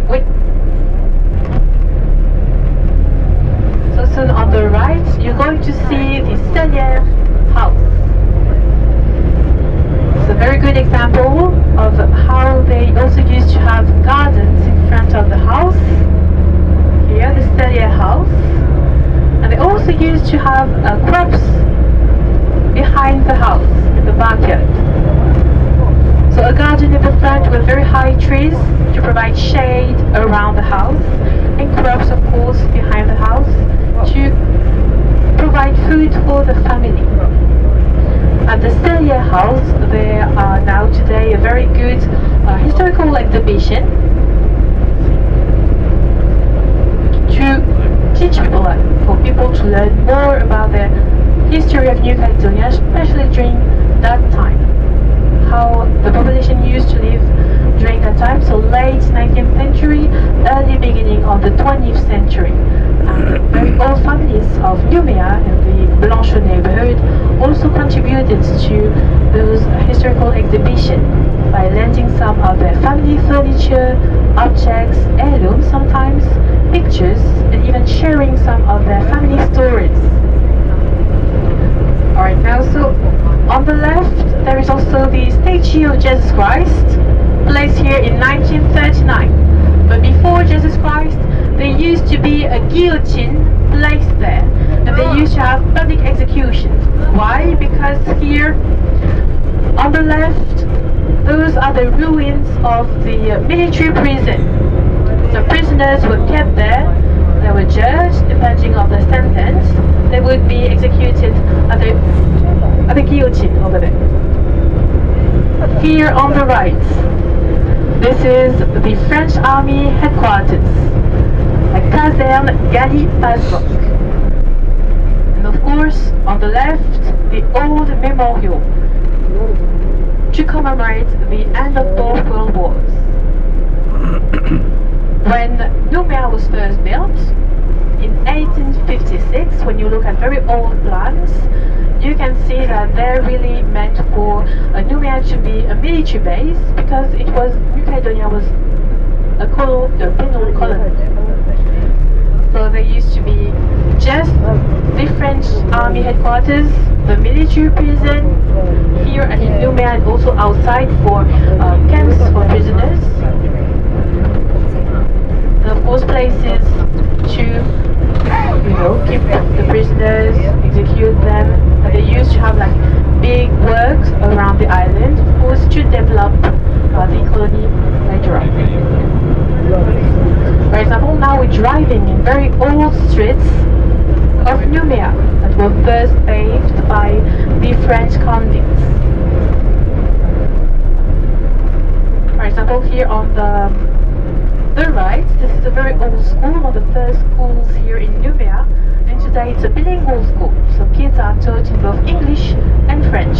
Wait. So on the right, you're going to see the Cellière house. It's a very good example of how they also used to have gardens in front of the house. Here, the Cellière house. And they also used to have crops behind the house, in the backyard. So a garden in the front with very high trees to provide shade around the house, and crops of course behind the house to provide food for the family. At the Cellier House, there are now today a very good historical exhibition to teach people, for people to learn more about the history of New Caledonia, especially during that time. How the population used to live during that time, so late 19th century, early beginning of the 20th century. And very old families of Noumea and the Blanche neighborhood also contributed to those historical exhibitions by lending some of their family furniture, objects, heirlooms sometimes, pictures, and even sharing some of their family stories. Alright, now so on the left there is also the statue of Jesus Christ, placed here in 1939. But before Jesus Christ, there used to be a guillotine placed there, and they used to have public executions. Why? Because here on the left, those are the ruins of the military prison. So prisoners were kept there, they were judged depending on the sentence, they would be executed at the guillotine over there. Here on the right, this is the French Army headquarters, la caserne Gallipasboc. And of course, on the left, the old memorial to commemorate the end of both world wars. When Noumea was first built, in 1856, when you look at very old plans, you can see that they're really meant for Noumea to be a military base, because it was, New Caledonia was a penal colony. So there used to be just the French Army headquarters, the military prison, here and in Noumea, and also outside for camps for prisoners. And of course places to, keep the prisoners, execute them. And they used to have like big works around the island, of course, to develop the colony later on. For example, now we're driving in very old streets of Noumea that were first paved by the French convicts. For example, here on the right, this is a very old school, one of the first schools here in Noumea, and today it's a bilingual school, so kids are taught in both English and French.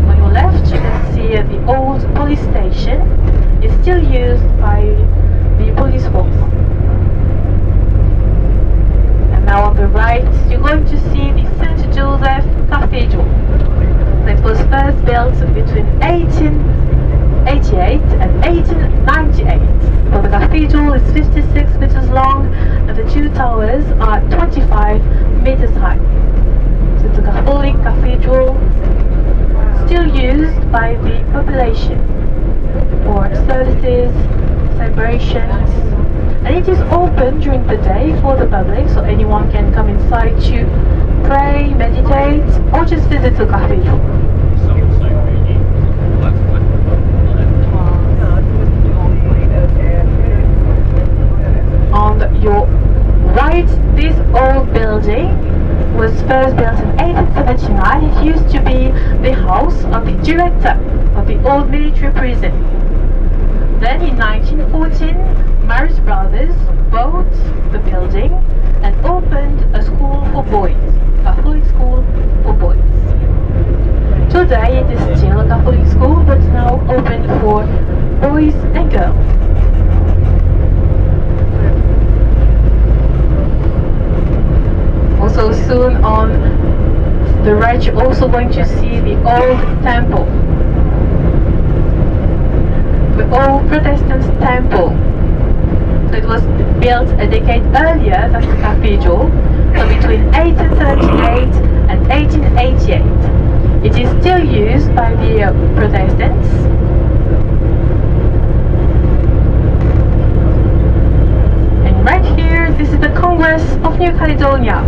On your left, you can see the old police station. It's still used by the police force. And now on the right, you're going to see the St. Joseph Cathedral. That was first built between 1888 and 1898. So the cathedral is 56 meters long and the two towers are 25 meters high. So it's a Catholic cathedral still used by the population for services, celebrations, and it is open during the day for the public, so anyone can come inside to pray, meditate, or just visit the cathedral. On your right, this old building was first built in 1879. It used to be the house of the director of the old military prison. Then in 1914, Marist brothers bought the building and opened a school for boys, a Catholic school for boys. Today it is still a Catholic school, but now open for boys and girls. Also soon on the right you're also going to see the old temple. The old Protestant temple that was built a decade earlier than the cathedral, so between 1878 and 1888. It is still used by the Protestants. And right here, this is the Congress of New Caledonia.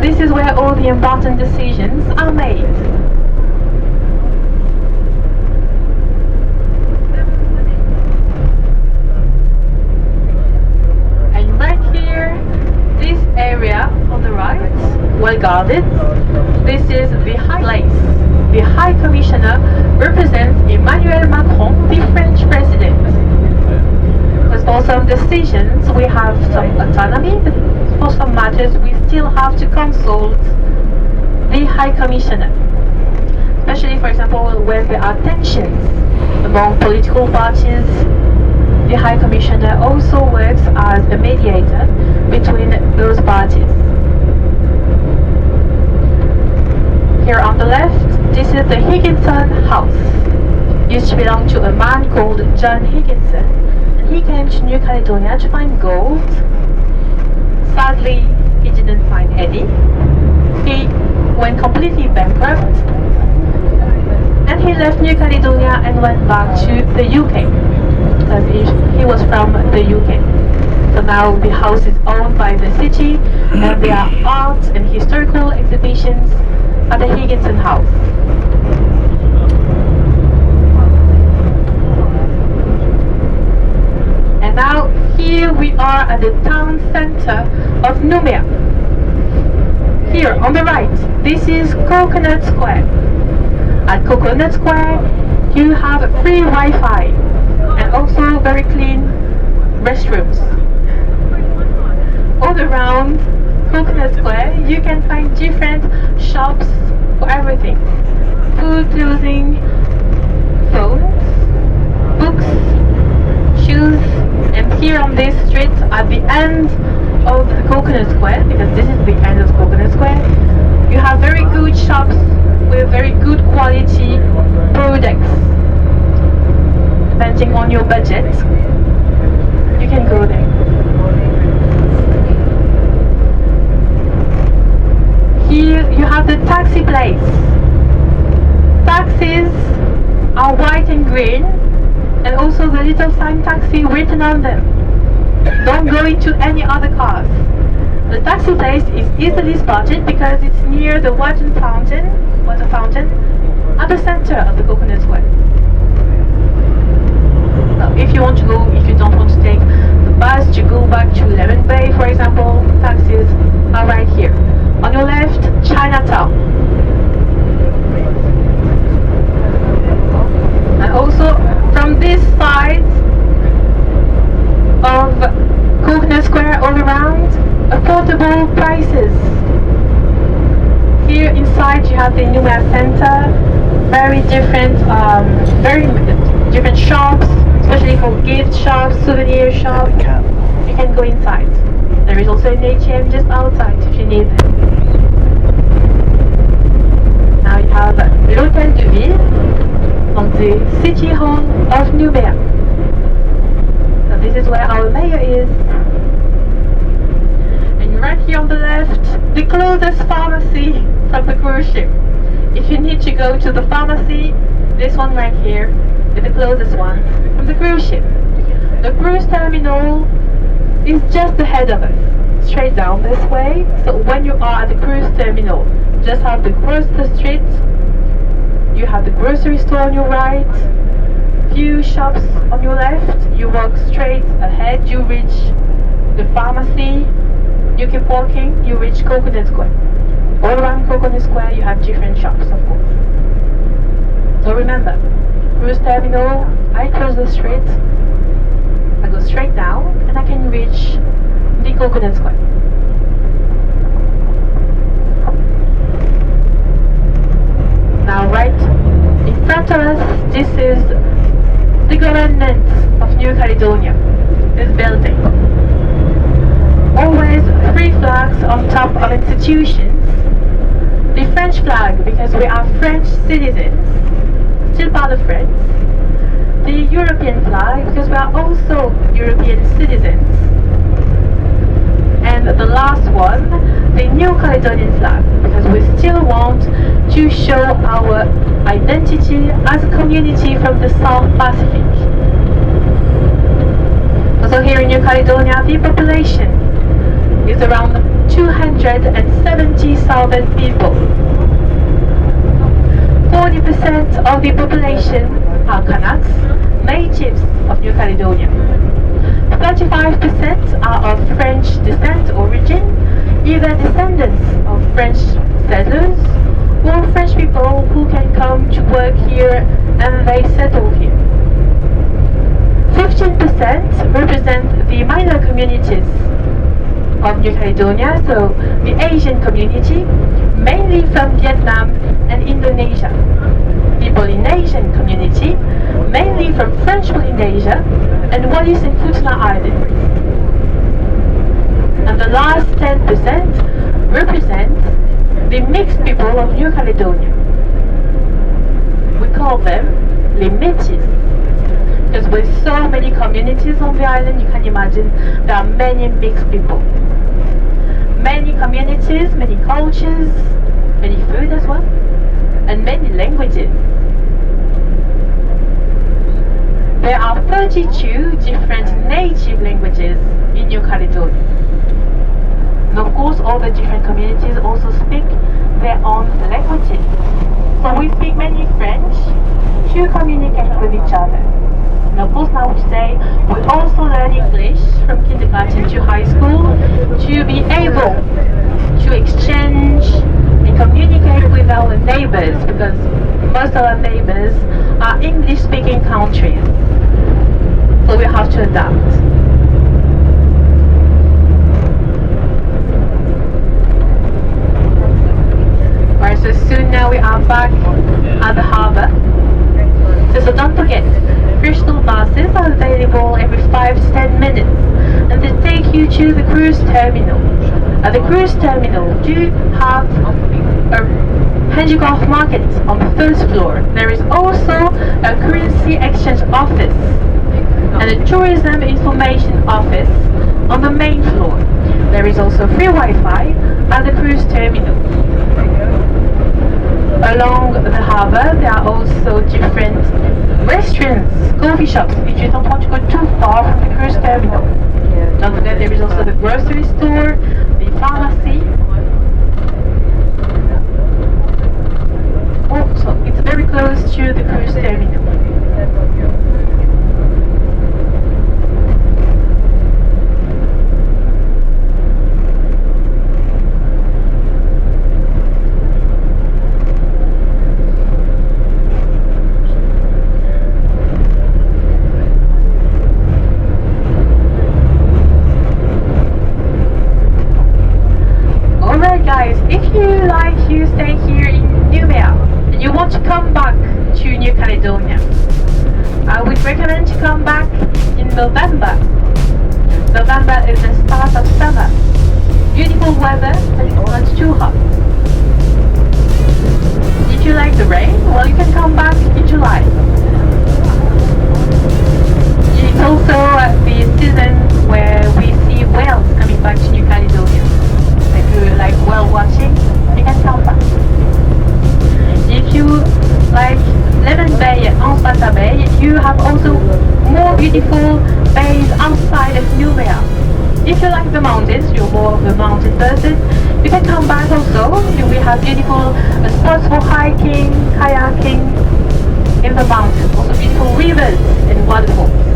This is where all the important decisions are made. And right here, this area on the right, well the high place. The High Commissioner represents Emmanuel Macron, the French president. Because for some decisions we have some autonomy, but for some matters we still have to consult the High Commissioner. Especially, for example, when there are tensions among political parties, the High Commissioner also works as a mediator between those parties. Here on the left, this is the Higginson House. Used to belong to a man called John Higginson, and he came to New Caledonia to find gold. Sadly, he didn't find any. He went completely bankrupt, and he left New Caledonia and went back to the UK, because he was from the UK. So now the house is owned by the city, and there are art and historical exhibitions at the Higginson House. And now here we are at the town center of Noumea. Here on the right, this is Coconut Square. At Coconut Square, you have free Wi-Fi and also very clean restrooms. All around Coconut Square, you can find different shops for everything. Food, clothing, phones, books, shoes. And here on this street, at the end of the Coconut Square, because this is the end of Coconut Square, you have very good shops with very good quality products. Depending on your budget, you can go there. Here you have the taxi place. Taxis are white and green, and also the little sign taxi written on them. Don't go into any other cars. The taxi place is easily spotted because it's near the water fountain, at the center of the Coconut Square. Now, if you don't want to take the bus to go back to Lemon Bay, for example, taxis are right here. On your left, Chinatown. And also from this side of Coconut Square all around, affordable prices. Here inside you have the Noumea Center, very different shops, especially for gift shops, souvenir shops. You can go inside. There is also an ATM just outside if you need it. Now you have l'Hôtel de Ville on the City Hall of Noumea. So this is where our mayor is. And right here on the left, the closest pharmacy from the cruise ship. If you need to go to the pharmacy, this one right here is the closest one from the cruise ship. The cruise terminal is just ahead of us, straight down this way. So when you are at the cruise terminal, just have to cross the street. You have the grocery store on your right, few shops on your left. You walk straight ahead, you reach the pharmacy. You keep walking, you reach Coconut Square. All around Coconut Square you have different shops, of course. So remember, cruise terminal, I cross the street, I go straight down, and I can reach the Coconut Square. Now right in front of us, this is the government of New Caledonia, this building. Always three flags on top of institutions. The French flag, because we are French citizens, still part of France. The European flag, because we are also European citizens. And the last one, the New Caledonian flag, because we still want to show our identity as a community from the South Pacific. Also here in New Caledonia, the population is around 270,000 people. 40% of the population are Kanaks, natives of New Caledonia. 35% are of French descent origin, either descendants of French settlers more French people who can come to work here and they settle here. 15% represent the minor communities of New Caledonia, so the Asian community, mainly from Vietnam and Indonesia. The Polynesian community, mainly from French Polynesia and Wallis and Futuna Islands. And the last 10% represent the mixed people of New Caledonia. We call them les métis. Because with so many communities on the island, you can imagine there are many mixed people. Many communities, many cultures, many food as well, and many languages. There are 32 different native languages in New Caledonia. And of course, all the different communities also speak their own languages. So we speak mainly French to communicate with each other. And of course, now today, we also learn English from kindergarten to high school to be able to exchange and communicate with our neighbors, because most of our neighbors are English-speaking countries. So we have to adapt. Alright, so soon now we are back at the harbour. So don't forget, personal buses are available every 5 to 10 minutes, and they take you to the cruise terminal. At the cruise terminal, do have a handicraft market on the first floor. There is also a currency exchange office and a tourism information office on the main floor. There is also free Wi-Fi at the cruise terminal. Along the harbour, there are also different restaurants, coffee shops, if you don't want to go too far from the cruise terminal. Don't forget there is also the grocery store, the pharmacy. Also, it's very close to the cruise terminal. Guys, if you like to stay here in Noumea and you want to come back to New Caledonia, I would recommend to come back in November. November is the start of summer. Beautiful weather, but it's not too hot. If you like the rain, well, you can come back in July. It's also the season where we see whales coming back to New Caledonia. If you like whale watching, you can come back. If you like Lemon Bay and Nzbeeker Bay, you have also more beautiful bays outside of Noumea. If you like the mountains, you're more of a mountain person, you can come back also. We have beautiful spots for hiking, kayaking in the mountains, also beautiful rivers and waterfalls.